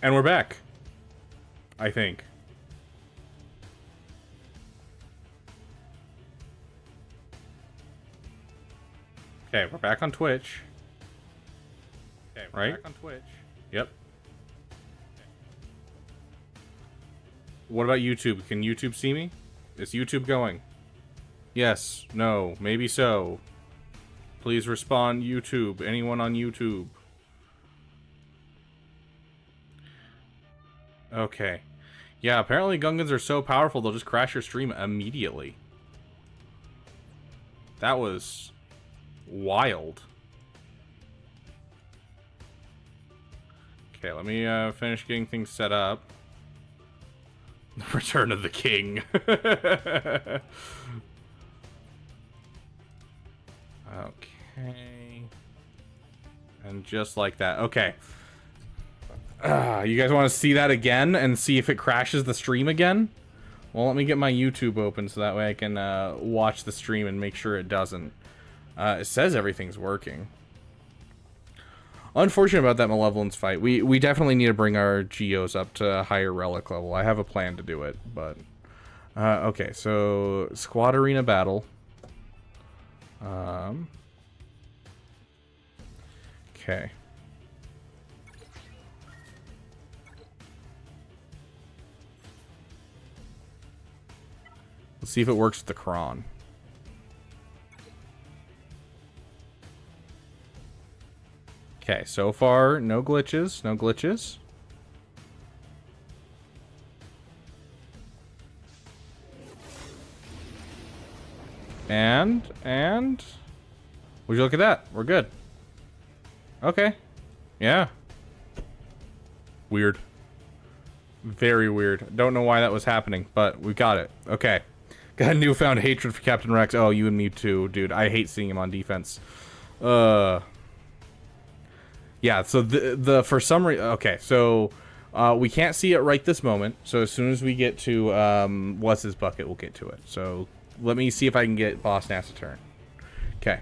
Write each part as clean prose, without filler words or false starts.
And we're back. I think. Okay, we're back on Twitch. Okay, we're right? Back on Twitch. Yep. What about YouTube? Can YouTube see me? Is YouTube going? Yes. No. Maybe so. Please respond, YouTube. Anyone on YouTube? Okay. Yeah, apparently Gungans are so powerful they'll just crash your stream immediately. That was wild. Okay, let me finish getting things set up. The Return of the King. Okay. And just like that. Okay. You guys want to see that again and see if it crashes the stream again? Well, let me get my YouTube open so that way I can watch the stream and make sure it doesn't. It says everything's working. Unfortunate about that Malevolence fight. We definitely need to bring our Geos up to a higher relic level. I have a plan to do it, but... okay, so... Squad Arena Battle. Okay. Let's see if it works with the Kron. Okay, so far, no glitches, no glitches. And, would you look at that? We're good. Okay. Yeah. Weird. Very weird. Don't know why that was happening, but we got it. Okay. Got a newfound hatred for Captain Rex. Oh, you and me too, dude. I hate seeing him on defense. Yeah, so the for some reason... Okay, so we can't see it right this moment. So as soon as we get to what's his bucket, we'll get to it. So let me see if I can get Boss NASA turn. Okay.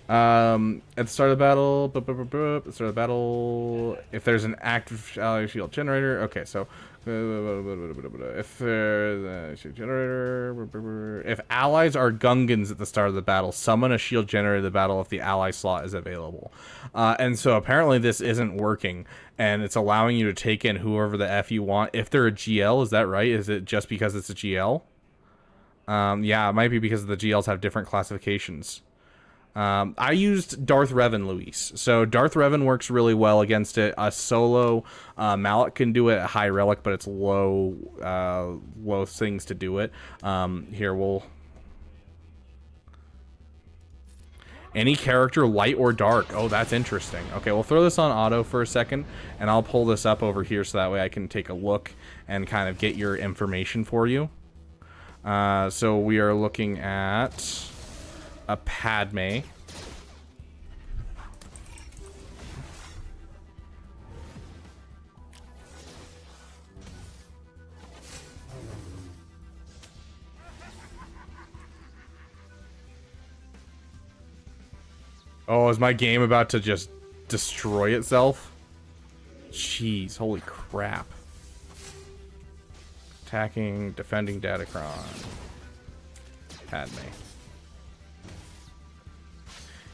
At the start of the battle, at the start of the battle, if there's an active ally shield generator, okay, so if there's a shield generator, if allies are Gungans at the start of the battle, summon a shield generator to the battle if the ally slot is available. And so apparently this isn't working, and it's allowing you to take in whoever the F you want. If they're a GL, is that right? Is it just because it's a GL? Yeah, it might be because the GLs have different classifications. I used Darth Revan, Luis. So Darth Revan works really well against it. A solo Mallet can do it at high relic, but it's low things to do it. Here, we'll... Any character, light or dark. Oh, that's interesting. Okay, we'll throw this on auto for a second, and I'll pull this up over here so that way I can take a look and kind of get your information for you. So we are looking at... a Padme. Oh, is my game about to just destroy itself? Jeez, holy crap. Attacking, defending Datacron. Padme.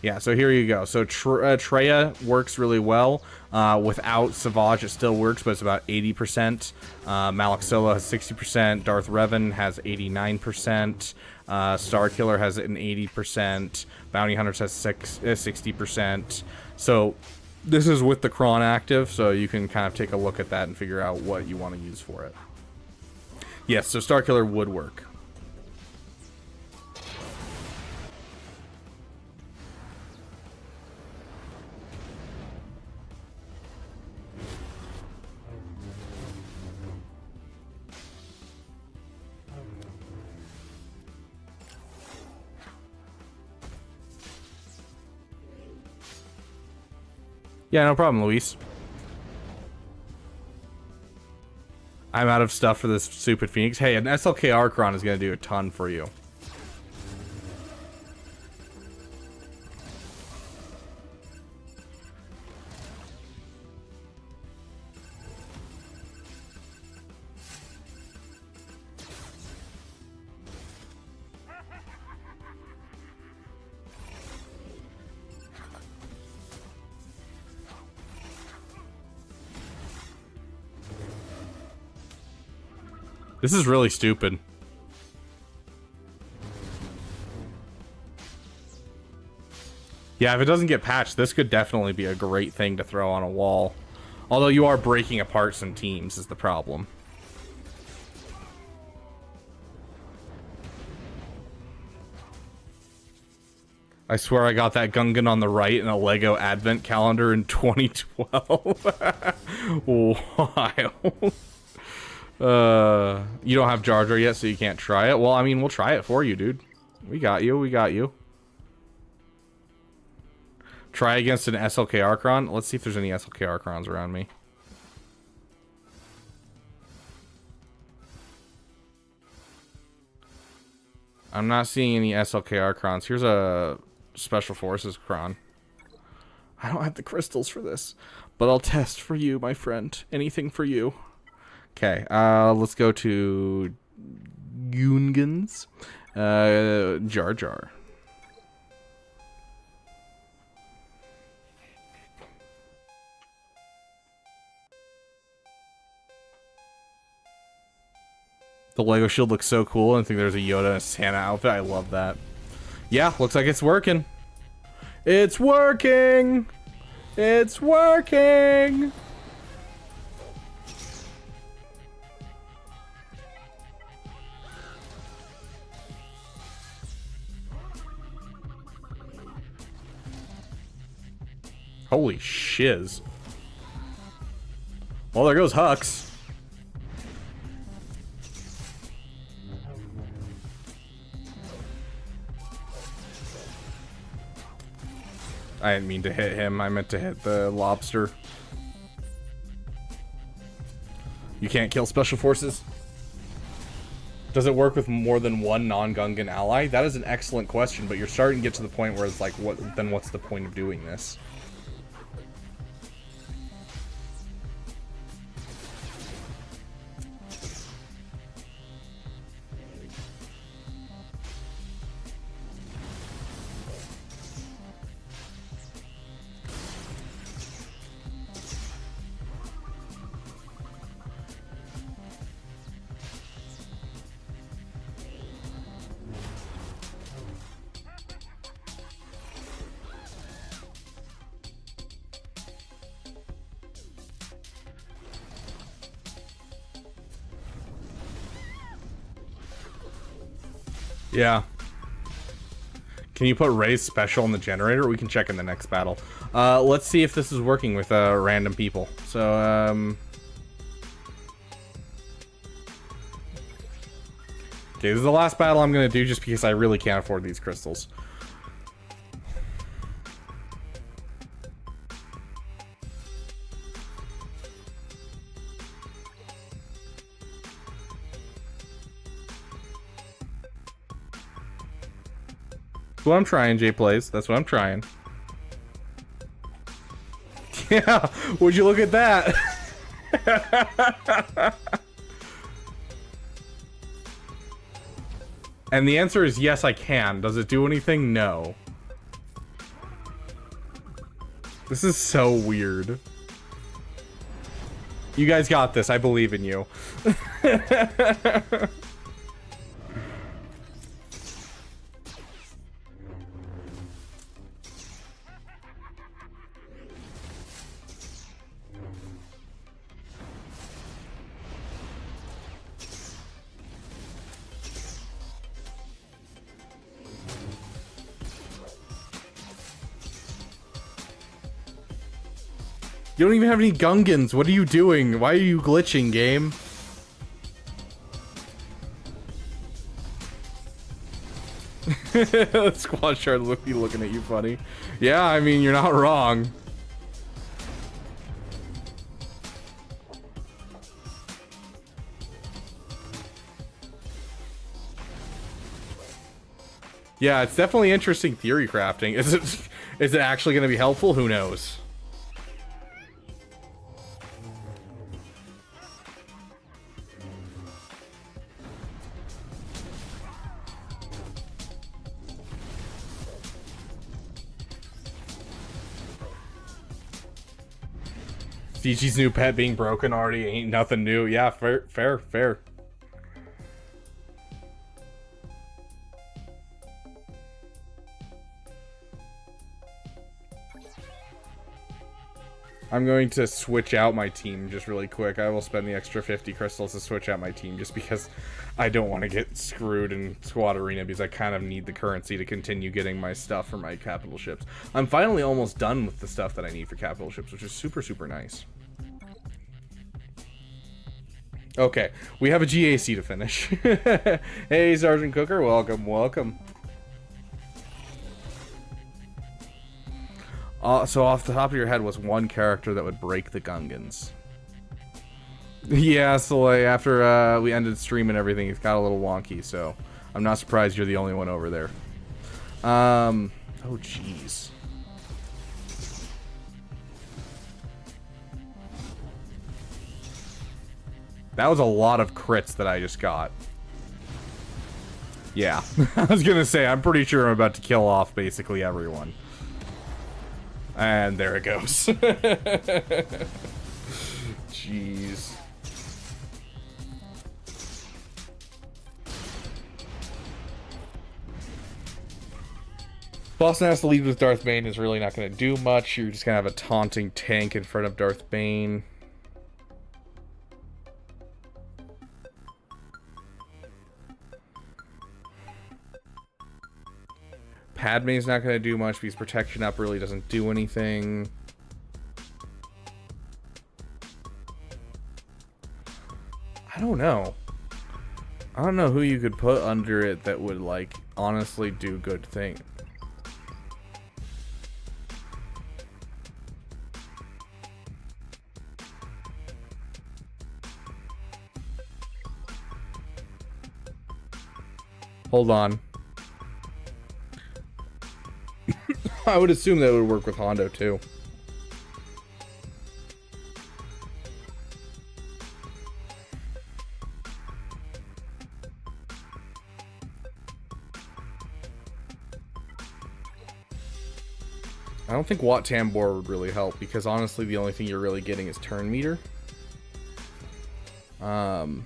Yeah, so here you go. So Treya works really well. Without Savage, it still works, but it's about 80%. Malak Solo has 60%. Darth Revan has 89%. Starkiller has an 80%. Bounty Hunters has 60%. So this is with the Kron active, so you can kind of take a look at that and figure out what you want to use for it. Yes, so Starkiller would work. Yeah, no problem, Luis. I'm out of stuff for this stupid Phoenix. Hey, an SLK Archon is going to do a ton for you. This is really stupid. Yeah, if it doesn't get patched, this could definitely be a great thing to throw on a wall. Although you are breaking apart some teams is the problem. I swear I got that Gungan on the right in a Lego Advent calendar in 2012. Wild. You don't have Jar Jar yet, so you can't try it. Well, I mean, we'll try it for you, dude. We got you. We got you. Try against an SLK Archon. Let's see if there's any SLK Archons around me. I'm not seeing any SLK Archons. Here's a Special Forces Cron. I don't have the crystals for this, but I'll test for you, my friend. Anything for you. Okay, let's go to Gungans. Jar Jar. The Lego shield looks so cool. I think there's a Yoda and a Santa outfit. I love that. Yeah, looks like it's working. It's working! It's working! Holy shiz. Well, there goes Hux. I didn't mean to hit him. I meant to hit the lobster. You can't kill special forces? Does it work with more than one non-Gungan ally? That is an excellent question, but you're starting to get to the point where it's like, then what's the point of doing this? Yeah. Can you put Ray's special in the generator? We can check in the next battle. Let's see if this is working with random people. So, okay, this is the last battle I'm gonna do just because I really can't afford these crystals. That's what I'm trying, Jay Plays. That's what I'm trying. Yeah, would you look at that? And the answer is yes, I can. Does it do anything? No. This is so weird. You guys got this. I believe in you. You don't even have any Gungans. What are you doing? Why are you glitching, game? Squad shard be looking at you funny. Yeah, I mean, you're not wrong. Yeah, it's definitely interesting theory crafting. Is it actually going to be helpful? Who knows? Fiji's new pet being broken already ain't nothing new. Yeah, fair. I'm going to switch out my team just really quick. I will spend the extra 50 crystals to switch out my team just because I don't want to get screwed in Squad Arena because I kind of need the currency to continue getting my stuff for my capital ships. I'm finally almost done with the stuff that I need for capital ships, which is super, super nice. Okay, we have a GAC to finish. Hey, Sergeant Cooker, welcome, welcome. So off the top of your head was one character that would break the Gungans. Yeah, so like after we ended stream and everything, it got a little wonky, so I'm not surprised you're the only one over there. Oh jeez. That was a lot of crits that I just got. Yeah, I was gonna say, I'm pretty sure I'm about to kill off basically everyone. And there it goes. Jeez. Boston has to lead with Darth Bane is really not going to do much. You're just going to have a taunting tank in front of Darth Bane. Padme's not going to do much because protection up really doesn't do anything. I don't know. I don't know who you could put under it that would, like, honestly do good things. Hold on. I would assume that it would work with Hondo too. I don't think Wat Tambor would really help because honestly the only thing you're really getting is turn meter. Because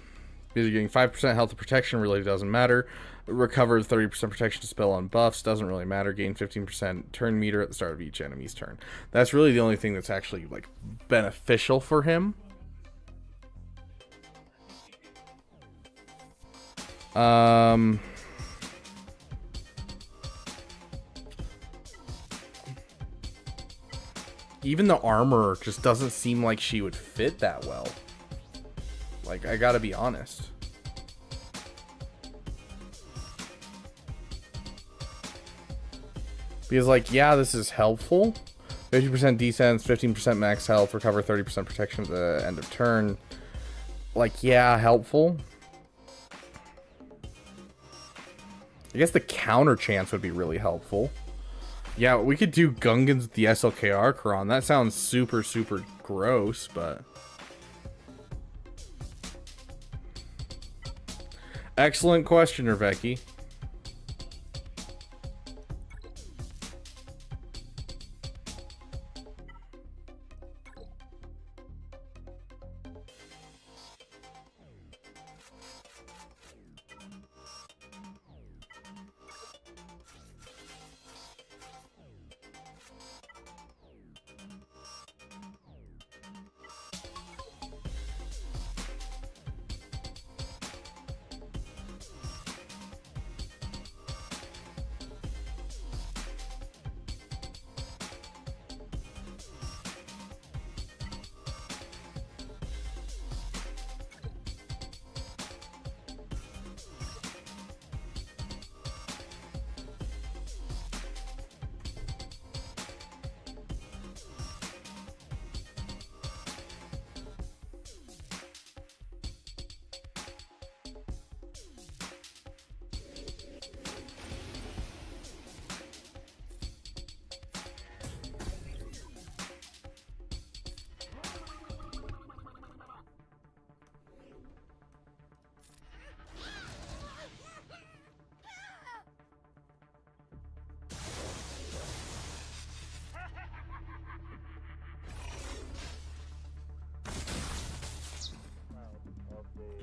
you're getting 5% health and protection really doesn't matter. Recover 30% protection to spell on buffs doesn't really matter. Gain 15% turn meter at the start of each enemy's turn. That's really the only thing that's actually like beneficial for him. Even the armor just doesn't seem like she would fit that well. Like, I gotta be honest. Because, like, yeah, this is helpful. 50% defense, 15% max health, recover 30% protection at the end of turn. Like, yeah, helpful. I guess the counter chance would be really helpful. Yeah, we could do Gungans with the SLKR Quran. That sounds super, super gross, but... Excellent question, Rebecca.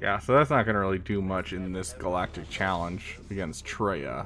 Yeah, so that's not going to really do much in this galactic challenge against Treya.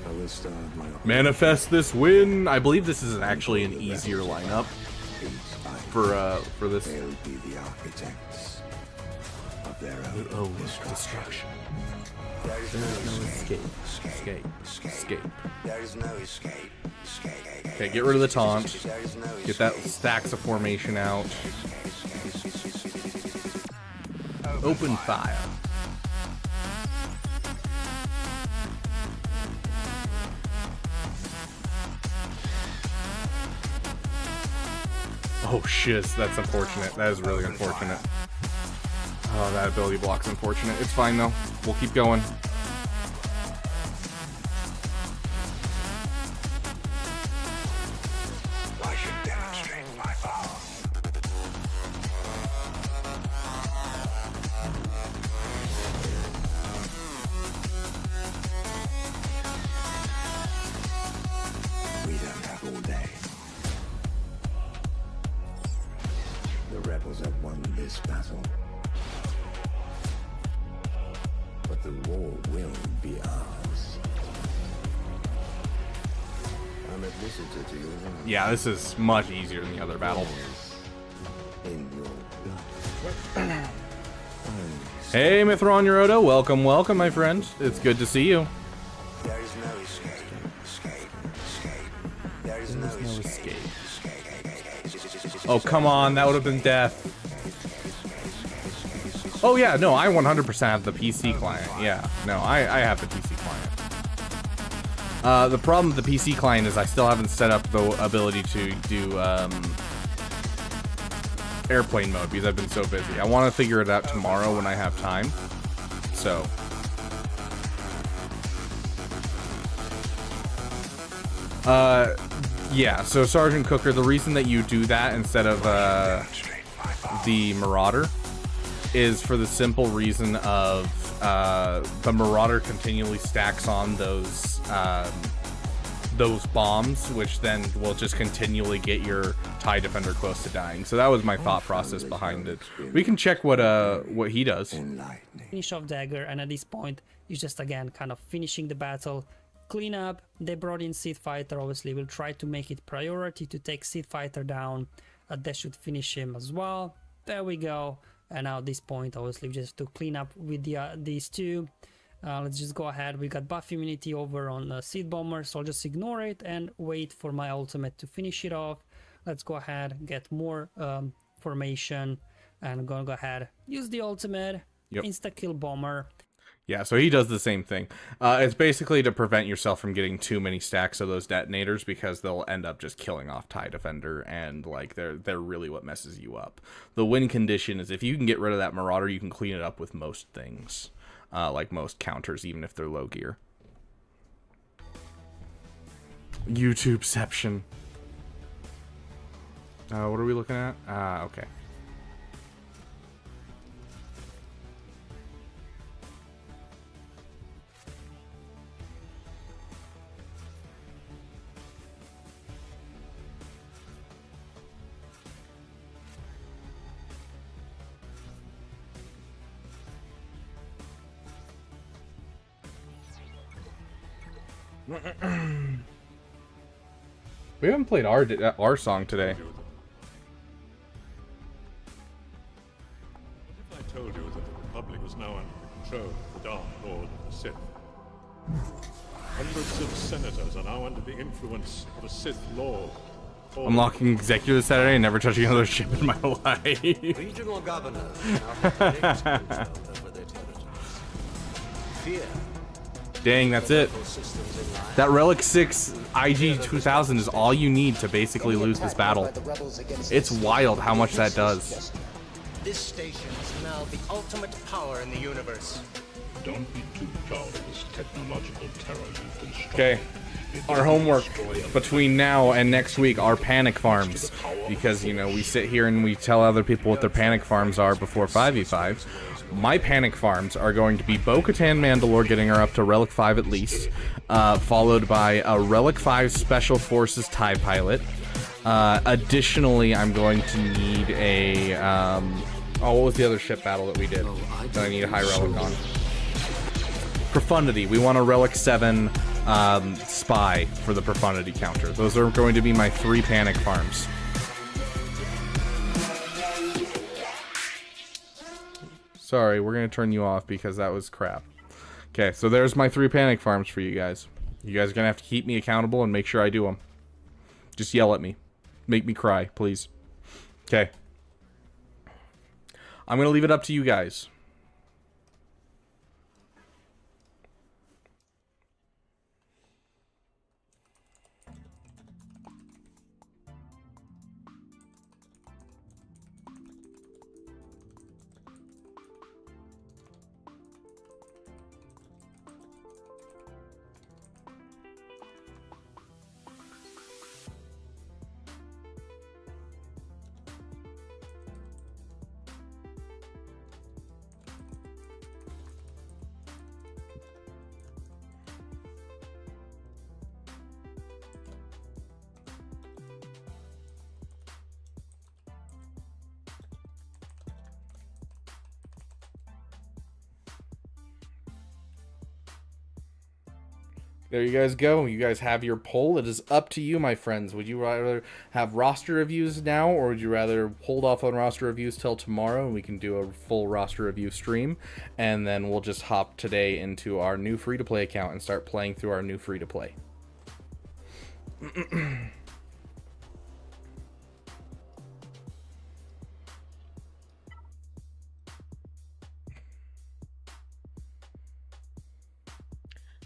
I will start my Manifest this win. I believe this is actually an easier lineup for this. They'll be the architects of their own destruction. There is no Escape. There is no escape. Okay, get rid of the taunt. Get that stacks of formation out. Open fire. Oh shiz, that's unfortunate. That is really unfortunate. Oh, that ability block's unfortunate. It's fine though. We'll keep going. I should demonstrate my power. We don't have all day. The rebels have won this battle. But the war will be ours. I'm a visitor to your realm. Yeah, this is much easier than the other battle. In your blood. Hey, Mithron Euroto, welcome, my friend. It's good to see you. There is no escape. There is no escape. Oh, come on, that would have been death. Oh yeah, no, I 100% have the PC client. Yeah, no, I have the PC client. The problem with the PC client is I still haven't set up the ability to do airplane mode because I've been so busy. I want to figure it out tomorrow when I have time. So. Yeah, so Sergeant Cooker, the reason that you do that instead of the Marauder is for the simple reason of the Marauder continually stacks on those bombs, which then will just continually get your TIE Defender close to dying. So that was my thought process behind it. We can check what he does. Finish off dagger, and at this point it's just again kind of finishing the battle. Clean up. They brought in Sith Fighter. Obviously we'll try to make it priority to take Sith Fighter down. That should finish him as well. There we go. And now at this point obviously we just have to clean up with these two. Let's just go ahead. We got buff immunity over on Seed Bomber, so I'll just ignore it and wait for my ultimate to finish it off. Let's go ahead, get more formation, and I'm gonna go ahead, use the ultimate, insta-kill Bomber. Yeah, so he does the same thing. It's basically to prevent yourself from getting too many stacks of those detonators because they'll end up just killing off TIE Defender, and like they're really what messes you up. The win condition is if you can get rid of that Marauder, you can clean it up with most things. Like most counters, even if they're low gear. YouTubeception. What are we looking at? Okay. We haven't played our song today. What if I told you that the Republic was now under the control of the Dark Lord of the Sith? Hundreds of senators are now under the influence of a Sith Lord. Unlocking executive Saturday and never touching another ship in my life. Regional governors now have direct control over their territories. Fear. Dang, that's it. That Relic 6 IG 2000 is all you need to basically lose this battle. It's wild how much that does. This station is now the ultimate power in the universe. Don't be too proud of this technological terror you've constructed. Okay, our homework between now and next week are panic farms. Because, you know, we sit here and we tell other people what their panic farms are before 5v5. My panic farms are going to be Bo-Katan Mandalore getting her up to Relic 5 at least, followed by a Relic 5 Special Forces TIE Pilot. Additionally, I'm going to need a, what was the other ship battle that we did that I need a high Relic on? Profundity. We want a Relic 7 Spy for the profundity counter. Those are going to be my 3 panic farms. Sorry, we're going to turn you off because that was crap. Okay, so there's my 3 panic farms for you guys. You guys are going to have to keep me accountable and make sure I do them. Just yell at me. Make me cry, please. Okay. I'm going to leave it up to you guys. There you guys go. You guys have your poll. It is up to you, my friends. Would you rather have roster reviews now, or would you rather hold off on roster reviews till tomorrow and we can do a full roster review stream, and then we'll just hop today into our new free-to-play account and start playing through our new free-to-play.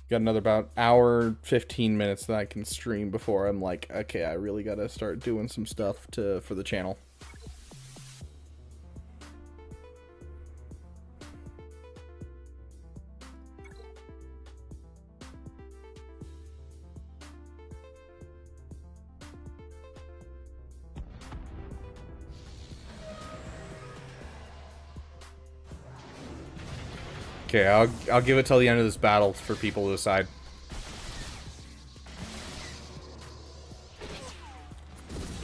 Got another about hour 15 minutes that I can stream before I'm like, okay, I really gotta start doing some stuff for the channel. Okay, I'll give it till the end of this battle for people to decide.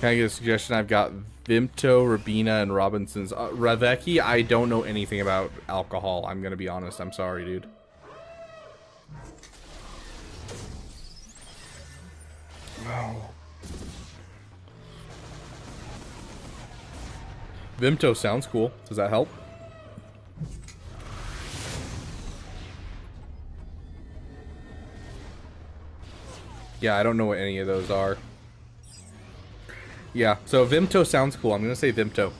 Can I get a suggestion? I've got Vimto, Rabina, and Robinson's. Raveki, I don't know anything about alcohol. I'm gonna be honest. I'm sorry, dude. Oh. Vimto sounds cool. Does that help? Yeah, I don't know what any of those are. Yeah, so Vimto sounds cool. I'm gonna say Vimto.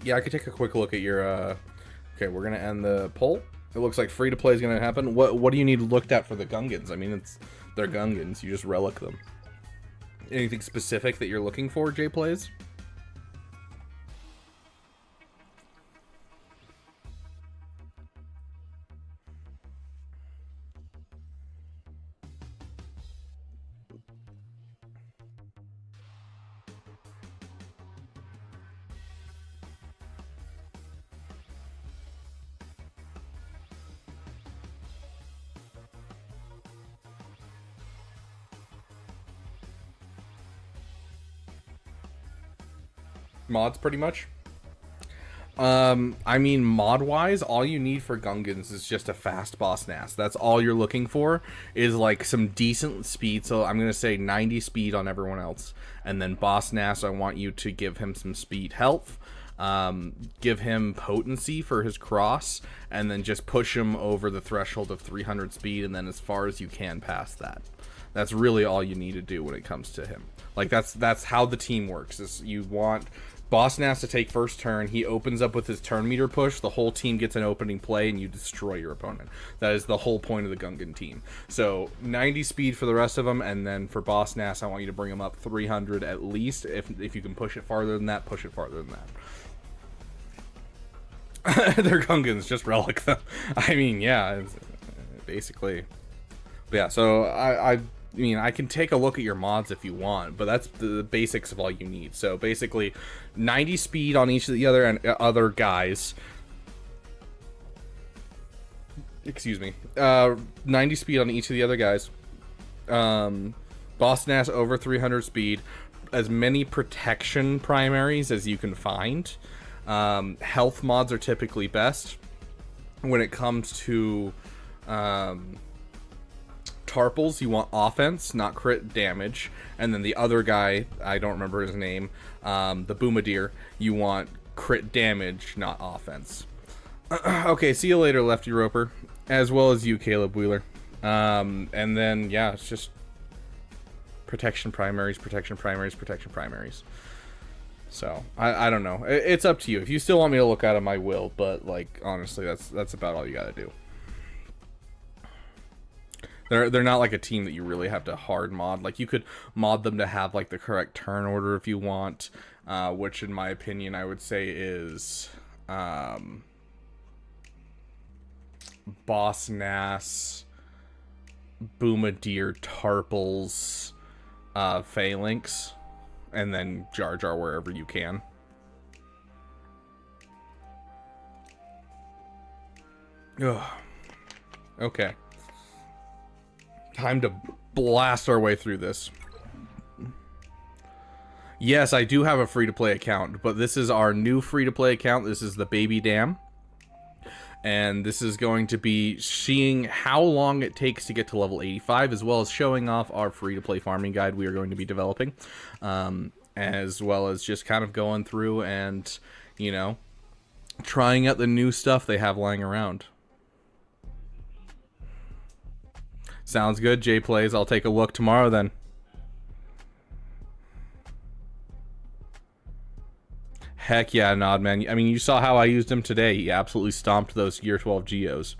Yeah, I could take a quick look at your, okay, we're gonna end the poll. It looks like free to play is gonna happen. What do you need looked at for the Gungans? I mean, they're Gungans. You just relic them. Anything specific that you're looking for, J Plays? Mods, pretty much. I mean, mod-wise, all you need for Gungans is just a fast boss Nass. That's all you're looking for, is like some decent speed. So I'm gonna say 90 speed on everyone else, and then boss Nass, I want you to give him some speed health, give him potency for his cross, and then just push him over the threshold of 300 speed, and then as far as you can past that. That's really all you need to do when it comes to him. Like, that's how the team works. Is you want Boss Nass to take first turn, he opens up with his turn meter push, the whole team gets an opening play, and you destroy your opponent. That is the whole point of the Gungan team. So 90 speed for the rest of them, and then for Boss Nass, I want you to bring him up 300 at least. If you can push it farther than that, push it farther than that. They're Gungans, just relic them. I mean, yeah, it's, basically. But yeah, so I mean, I can take a look at your mods if you want, but that's the basics of all you need. So basically, 90 speed on each of the other guys. Excuse me. 90 speed on each of the other guys. Boss Nass over 300 speed. As many protection primaries as you can find. Health mods are typically best. When it comes to Tarples, you want offense, not crit damage. And then the other guy, I don't remember his name, the Boomadeer, you want crit damage, not offense. Okay, see you later, Lefty Roper. As well as you, Caleb Wheeler. And then, yeah, it's just protection primaries, protection primaries, protection primaries. So, I don't know. It's up to you. If you still want me to look at them, I will. But, like, honestly, that's about all you gotta do. They're not like a team that you really have to hard mod. Like, you could mod them to have, like, the correct turn order if you want. Which, in my opinion, I would say is... Boss Nass, Boomadeer, Tarples, Phalanx, and then Jar Jar wherever you can. Ugh. Okay. Time to blast our way through this. Yes, I do have a free-to-play account, but this is our new free-to-play account. This is the Baby Dam. And this is going to be seeing how long it takes to get to level 85, as well as showing off our free-to-play farming guide we are going to be developing. As well as just kind of going through and, you know, trying out the new stuff they have lying around. Sounds good, Jay Plays. I'll take a look tomorrow then. Heck yeah, Nod, man. I mean, you saw how I used him today. He absolutely stomped those Gear 12 Geos.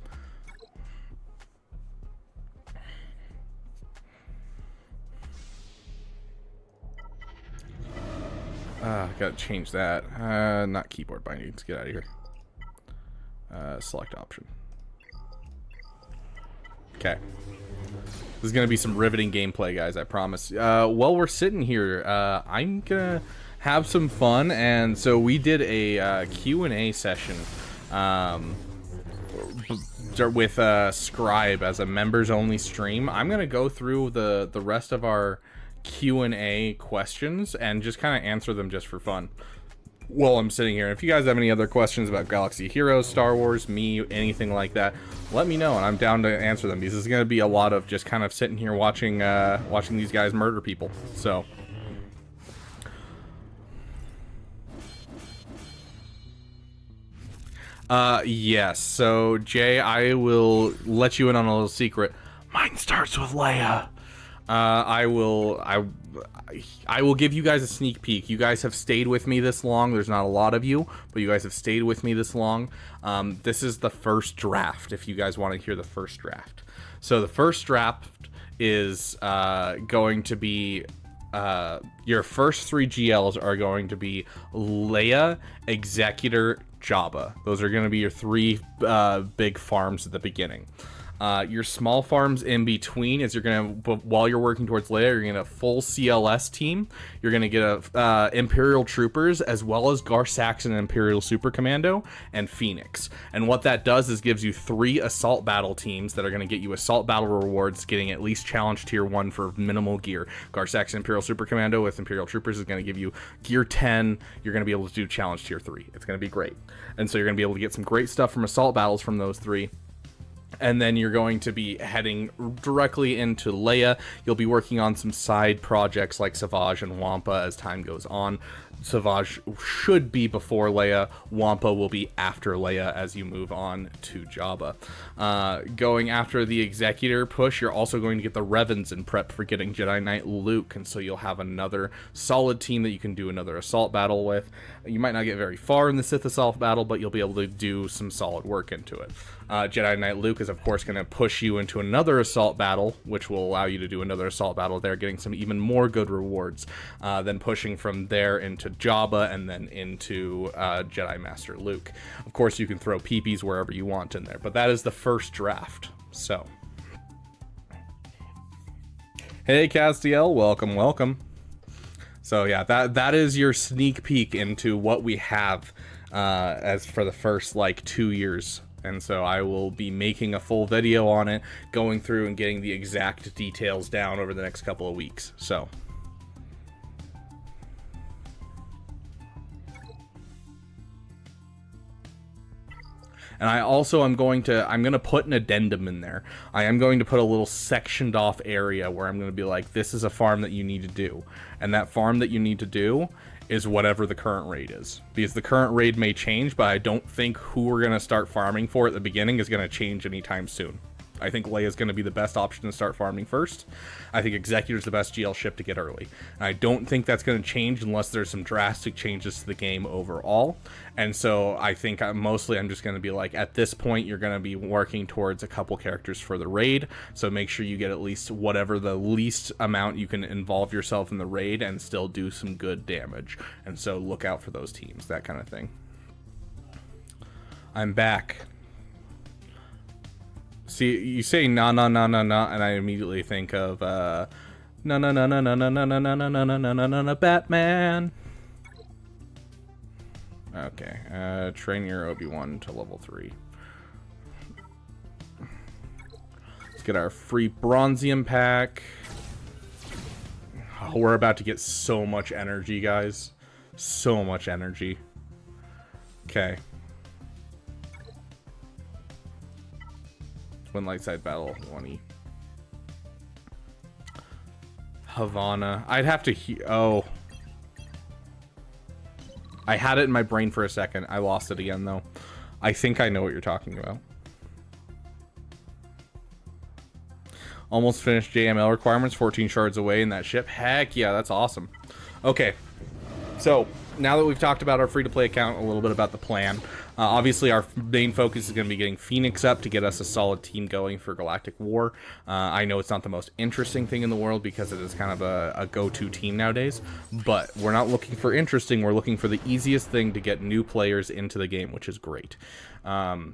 Gotta change that. Not keyboard bindings. Get out of here. Select option. Okay. This is gonna be some riveting gameplay, guys, I promise. While we're sitting here, I'm gonna have some fun, and so we did a Q&A session with Scribe as a members-only stream. I'm gonna go through the rest of our Q&A questions and just kind of answer them just for fun while I'm sitting here. If you guys have any other questions about Galaxy Heroes, Star Wars, me, anything like that, let me know, and I'm down to answer them, because it's gonna be a lot of just kind of sitting here watching watching these guys murder people. So yes. So Jay, I will let you in on a little secret. Mine starts with Leia. I will give you guys a sneak peek. You guys have stayed with me this long. There's not a lot of you, but you guys have stayed with me this long. This is the first draft, if you guys want to hear the first draft. So the first draft is going to be your first 3 GLs are going to be Leia, Executor, Jabba. Those are going to be your 3 big farms at the beginning. Your small farms in between is you're going to, while you're working towards Leia, you're going to get a full CLS team. You're going to get a Imperial Troopers, as well as Gar Saxon Imperial Super Commando and Phoenix. And what that does is gives you 3 assault battle teams that are going to get you assault battle rewards, getting at least challenge tier 1 for minimal gear. Gar Saxon Imperial Super Commando with Imperial Troopers is going to give you gear 10. You're going to be able to do challenge tier 3. It's going to be great. And so you're going to be able to get some great stuff from assault battles from those 3. And then you're going to be heading directly into Leia. You'll be working on some side projects like Savage and Wampa as time goes on. Savage should be before Leia. Wampa will be after Leia as you move on to Jabba. Going after the Executor push, you're also going to get the Revens in prep for getting Jedi Knight Luke, and so you'll have another solid team that you can do another assault battle with. You might not get very far in the Sith assault battle, but you'll be able to do some solid work into it. Jedi Knight Luke is of course going to push you into another assault battle, which will allow you to do another assault battle there, getting some even more good rewards. Then pushing from there into Jabba, and then into Jedi Master Luke. Of course, you can throw peepees wherever you want in there, but that is the first draft. So, hey Castiel, welcome, welcome. So yeah, that is your sneak peek into what we have as for the first like 2 years. And so I will be making a full video on it, going through and getting the exact details down over the next couple of weeks. So. And I also I'm going to put an addendum in there. I am going to put a little sectioned off area where I'm going to be like, this is a farm that you need to do. And that farm that you need to do is whatever the current raid is. Because the current raid may change, but I don't think who we're going to start farming for at the beginning is going to change anytime soon. I think Leia's going to be the best option to start farming first. I think Executor's the best GL ship to get early. And I don't think that's going to change unless there's some drastic changes to the game overall. And so I think mostly I'm just going to be like, at this point, you're going to be working towards a couple characters for the raid. So make sure you get at least whatever the least amount you can involve yourself in the raid and still do some good damage. And so look out for those teams, that kind of thing. I'm back. See, you say na na na na na, and I immediately think of na na na na na na na na na na na na na na na Batman. Okay, train your Obi-Wan to level 3. Let's get our free Bronzium pack. Oh, we're about to get so much energy, guys. So much energy. Okay. Twin light side battle 1E. Havana. I'd have to oh. I had it in my brain for a second. I lost it again though. I think I know what you're talking about. Almost finished JML requirements, 14 shards away in that ship. Heck yeah, that's awesome. Okay. So, now that we've talked about our free-to-play account, a little bit about the plan. Obviously, our main focus is going to be getting Phoenix up to get us a solid team going for Galactic War. I know it's not the most interesting thing in the world because it is kind of a go-to team nowadays, but we're not looking for interesting. We're looking for the easiest thing to get new players into the game, which is great. Now,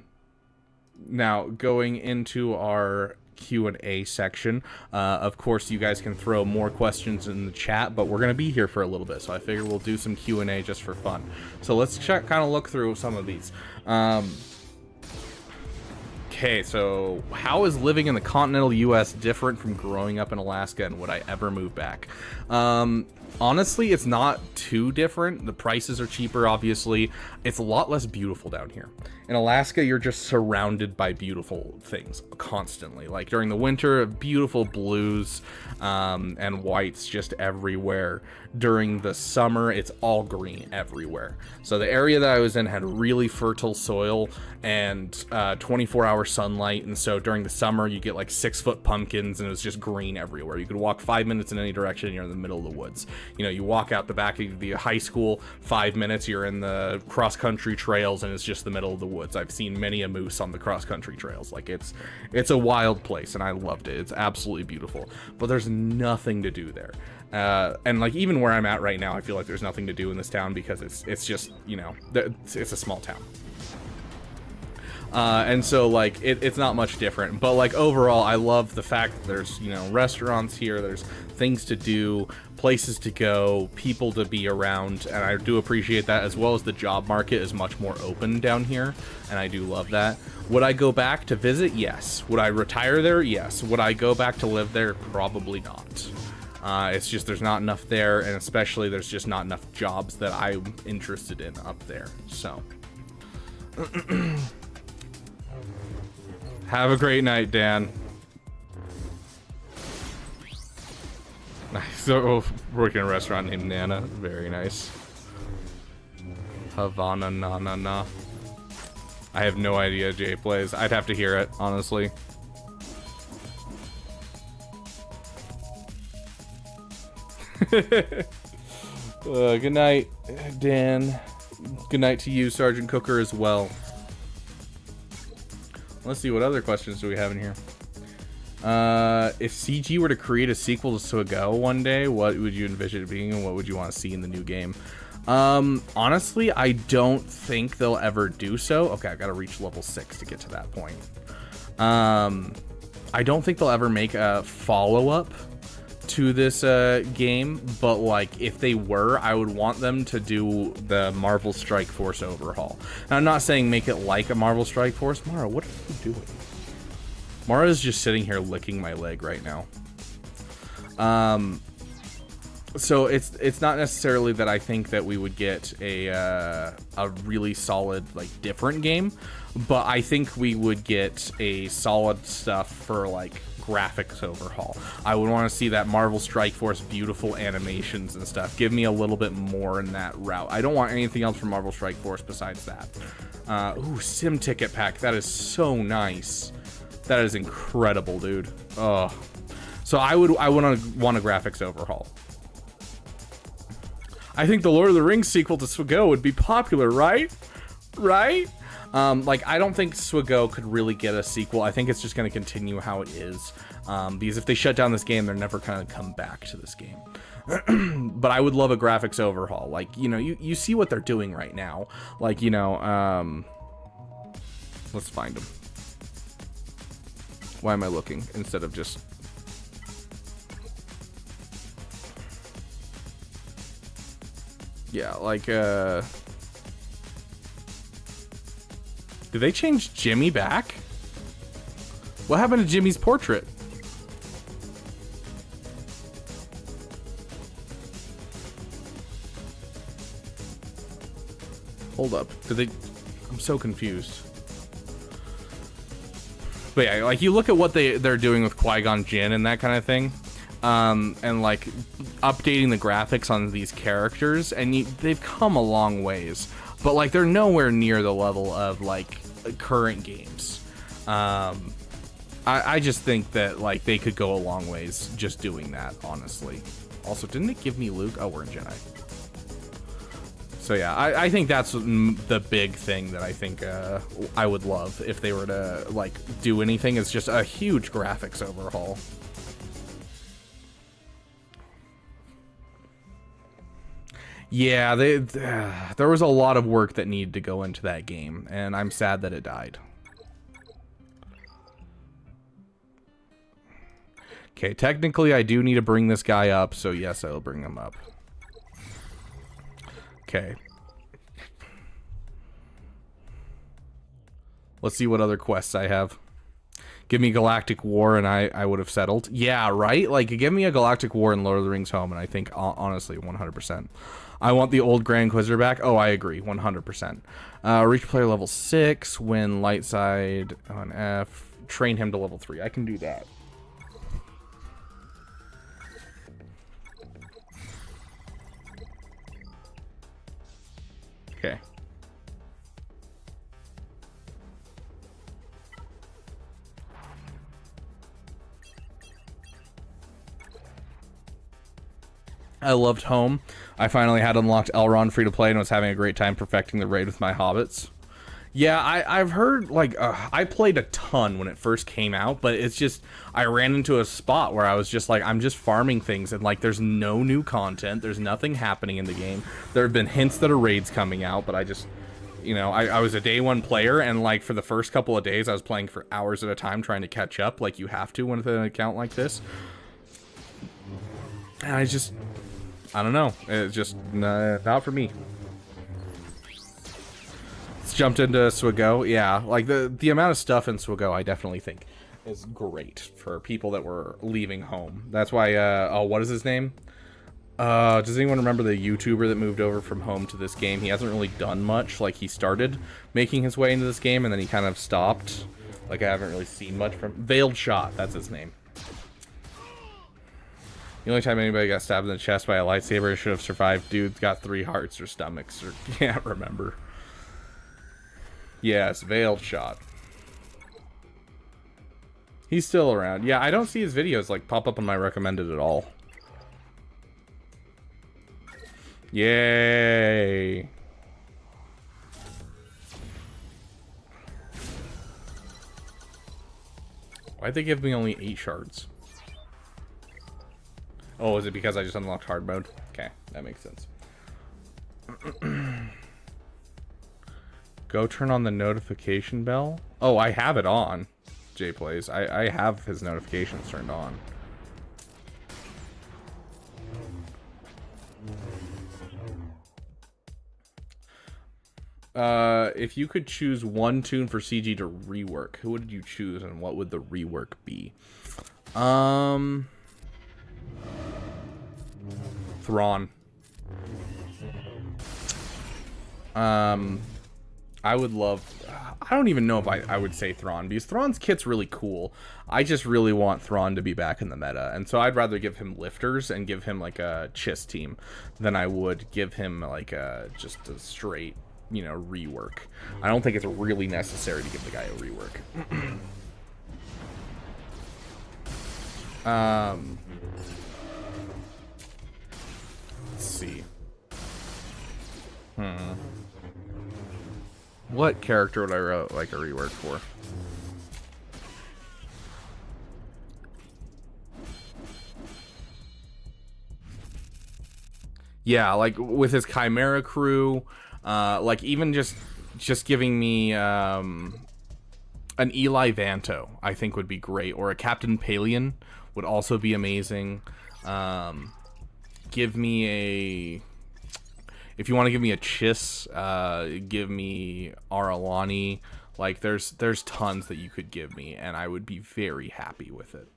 going into our Q&A section, of course you guys can throw more questions in the chat, but we're going to be here for a little bit, so I figure we'll do some Q&A just for fun. So let's kind of look through some of these. Okay, so how is living in the continental US different from growing up in Alaska, and would I ever move back? Honestly, it's not too different. The prices are cheaper, obviously. It's a lot less beautiful down here. In Alaska, you're just surrounded by beautiful things constantly. Like during the winter, beautiful blues and whites just everywhere. During the summer, it's all green everywhere. So the area that I was in had really fertile soil and 24-hour sunlight. And so during the summer, you get like 6-foot pumpkins and it was just green everywhere. You could walk 5 minutes in any direction and you're in the middle of the woods. You know, you walk out the back of the high school, 5 minutes, you're in the cross-country trails and it's just the middle of the woods. I've seen many a moose on the cross-country trails. Like it's a wild place and I loved it. It's absolutely beautiful, but there's nothing to do there. And like even where I'm at right now, I feel like there's nothing to do in this town because it's just, you know, it's a small town. And so like it's not much different, but like overall I love the fact that there's, you know, restaurants here, there's things to do, places to go, people to be around, and I do appreciate that, as well as the job market is much more open down here, and I do love that. Would I go back to visit? Yes. Would I retire there? Yes. Would I go back to live there? Probably not. It's just there's not enough there, and especially there's just not enough jobs that I'm interested in up there. So have a great night, Dan. Nice. So working in a restaurant named Nana. Very nice. Havana na na na. I have no idea Jay plays. I'd have to hear it, honestly. Good night, Dan. Good night to you, Sergeant Cooker, as well. Let's see, what other questions do we have in here? If CG were to create a sequel to Sugo one day, what would you envision it being, and what would you want to see in the new game? Honestly, I don't think they'll ever do so. Okay, I gotta reach level 6 to get to that point. I don't think they'll ever make a follow-up to this game, but like if they were, I would want them to do the Marvel Strike Force overhaul. Now, I'm not saying make it like a Marvel Strike Force. Mara, what are you doing? Mara is just sitting here licking my leg right now. So it's not necessarily that I think that we would get a really solid, like, different game, but I think we would get a solid stuff for, like, graphics overhaul. I would want to see that Marvel Strike Force beautiful animations and stuff. Give me a little bit more in that route. I don't want anything else from Marvel Strike Force besides that. Ooh, sim ticket pack. That is so nice. That is incredible, dude. Oh, so I would want a graphics overhaul. I think the Lord of the Rings sequel to Swago would be popular, right? Right? Like, I don't think Swago could really get a sequel. I think it's just going to continue how it is. Because if they shut down this game, they're never going to come back to this game. But I would love a graphics overhaul. Like, you know, you see what they're doing right now. Like, you know, let's find them. Why am I looking instead of just... Yeah, like, did they change Jimmy back? What happened to Jimmy's portrait? Hold up. Did they... I'm so confused. But yeah, like, you look at what they're doing with Qui-Gon Jinn and that kind of thing. And like updating the graphics on these characters, and they've come a long ways, but like they're nowhere near the level of like current games. I just think that like they could go a long ways just doing that, honestly. Also, didn't it give me Luke? Oh, we're in Jedi. So yeah, I think that's the big thing that I think I would love if they were to like do anything, is just a huge graphics overhaul. Yeah, there was a lot of work that needed to go into that game, and I'm sad that it died. Okay, technically I do need to bring this guy up, so yes, I'll bring him up. Okay. Let's see what other quests I have. Give me Galactic War and I would have settled. Yeah, right? Like, give me a Galactic War in Lord of the Rings Home, and I think, honestly, 100%. I want the old Grand Inquisitor back. Oh, I agree, 100%. Reach player level 6, win light side on F, train him to level 3. I can do that. Okay. I loved Home. I finally had unlocked Elrond free to play and was having a great time perfecting the raid with my hobbits. Yeah, I've heard, like, I played a ton when it first came out, but it's just, I ran into a spot where I was just like, I'm just farming things, and like, there's no new content, there's nothing happening in the game. There have been hints that a raid's coming out, but I just, you know, I was a day one player, and like, for the first couple of days, I was playing for hours at a time trying to catch up, like you have to with an account like this. And I don't know, it's just not for me. Let's jumped into Swago. Yeah, like the amount of stuff in Swago I definitely think is great for people that were leaving Home. That's why, oh, what is his name? Does anyone remember the YouTuber that moved over from Home to this game? He hasn't really done much. Like, he started making his way into this game and then he kind of stopped. Like, I haven't really seen much from... Veiled Shot, that's his name. The only time anybody got stabbed in the chest by a lightsaber should have survived. Dude's got 3 hearts or stomachs, or can't remember. Yes, Veiled Shot. He's still around. Yeah, I don't see his videos like pop up on my recommended at all. Yay! Why'd they give me only 8 shards? Oh, is it because I just unlocked hard mode? Okay, that makes sense. Go turn on the notification bell. Oh, I have it on. Jay Plays. I have his notifications turned on. If you could choose one tune for CG to rework, who would you choose and what would the rework be? Thrawn. I would love... I don't even know if I would say Thrawn, because Thrawn's kit's really cool. I just really want Thrawn to be back in the meta, and so I'd rather give him lifters and give him, like, a Chiss team than I would give him, like, just a straight, you know, rework. I don't think it's really necessary to give the guy a rework. Let's see. What character would I like a rework for? Yeah, like with his Chimera crew, like even just giving me an Eli Vanto, I think would be great, or a Captain Palion would also be amazing. Give me a... If you want to give me a Chiss, give me Aralani. Like there's tons that you could give me, and I would be very happy with it.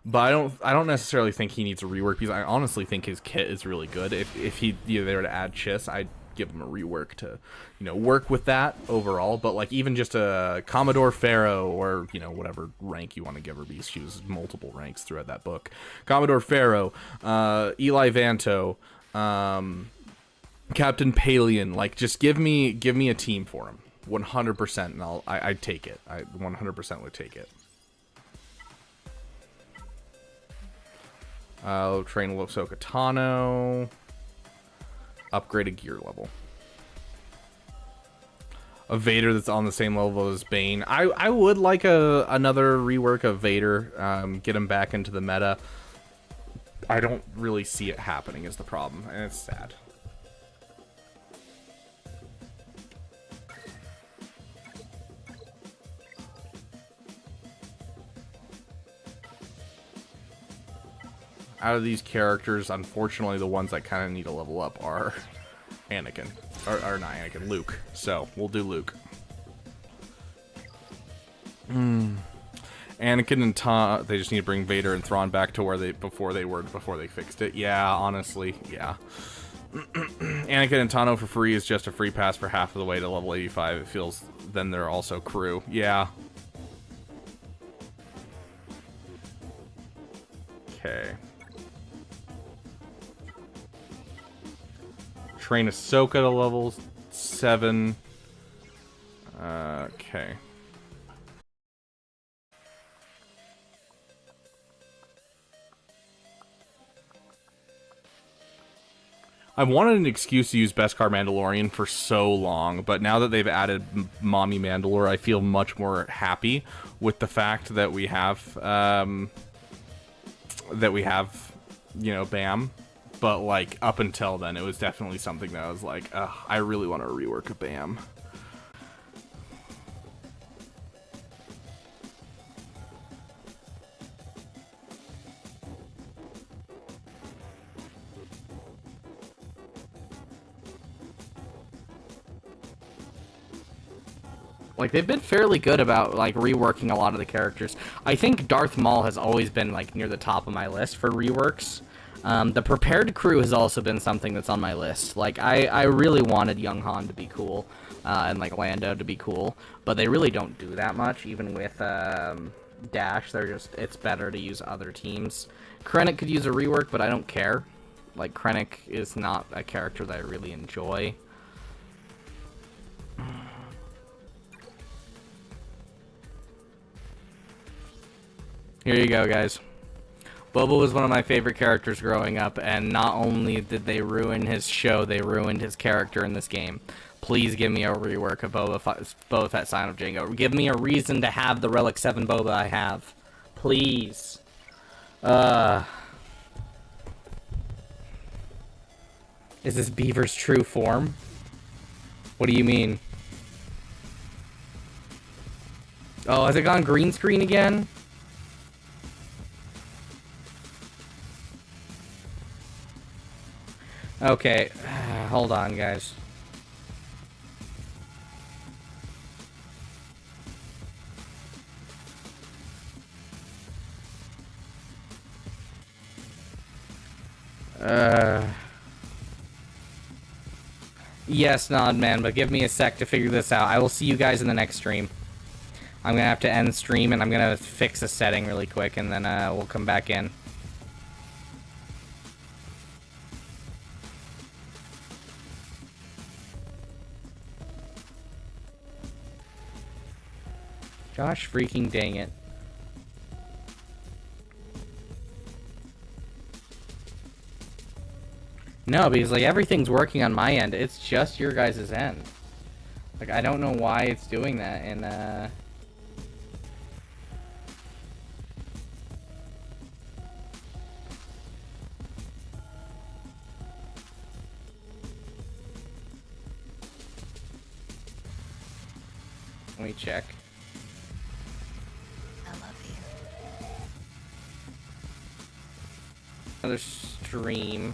But I don't necessarily think he needs a rework, because I honestly think his kit is really good. If he there to add Chiss, I'd give him a rework to, you know, work with that overall. But like even just a Commodore Pharaoh, or you know, whatever rank you want to give her, because she was multiple ranks throughout that book. Commodore Pharaoh, Eli Vanto, Captain Palion, like just give me a team for him, 100%, and I'd take it. I 100% would take it. Train Ahsoka Tano, upgrade a gear level. A Vader that's on the same level as Bane. I would like another rework of Vader, get him back into the meta. I don't really see it happening is the problem, and it's sad. Out of these characters, unfortunately, the ones that kind of need to level up are Anakin. Or not Anakin, Luke. So, we'll do Luke. Anakin and Tom, they just need to bring Vader and Thrawn back to where before they fixed it. Yeah, honestly, yeah. Anakin and Tano for free is just a free pass for half of the way to level 85. It feels then they're also crew. Yeah. Okay. Train Ahsoka to level 7. Okay. I've wanted an excuse to use Beskar Mandalorian for so long, but now that they've added Mommy Mandalore, I feel much more happy with the fact that we have, you know, Bam. But, like, up until then, it was definitely something that I was like, I really want to rework a Bam. Like, they've been fairly good about, like, reworking a lot of the characters. I think Darth Maul has always been, like, near the top of my list for reworks. The Prepared Crew has also been something that's on my list. Like, I really wanted Young Han to be cool, and, like, Lando to be cool, but they really don't do that much, even with, Dash. It's better to use other teams. Krennic could use a rework, but I don't care. Like, Krennic is not a character that I really enjoy. Here you go, guys. Boba was one of my favorite characters growing up, and not only did they ruin his show, they ruined his character in this game. Please give me a rework of Boba Fett Sign of Jango. Give me a reason to have the Relic 7 Boba I have. Please. Is this Beaver's true form? What do you mean? Oh, has it gone green screen again? Okay, hold on, guys. Yes, Nod Man, but give me a sec to figure this out. I will see you guys in the next stream. I'm gonna have to end stream, and I'm gonna fix a setting really quick, and then we'll come back in. Gosh freaking dang it. No, because like everything's working on my end. It's just your guys' end. Like I don't know why it's doing that, and let me check. Another stream.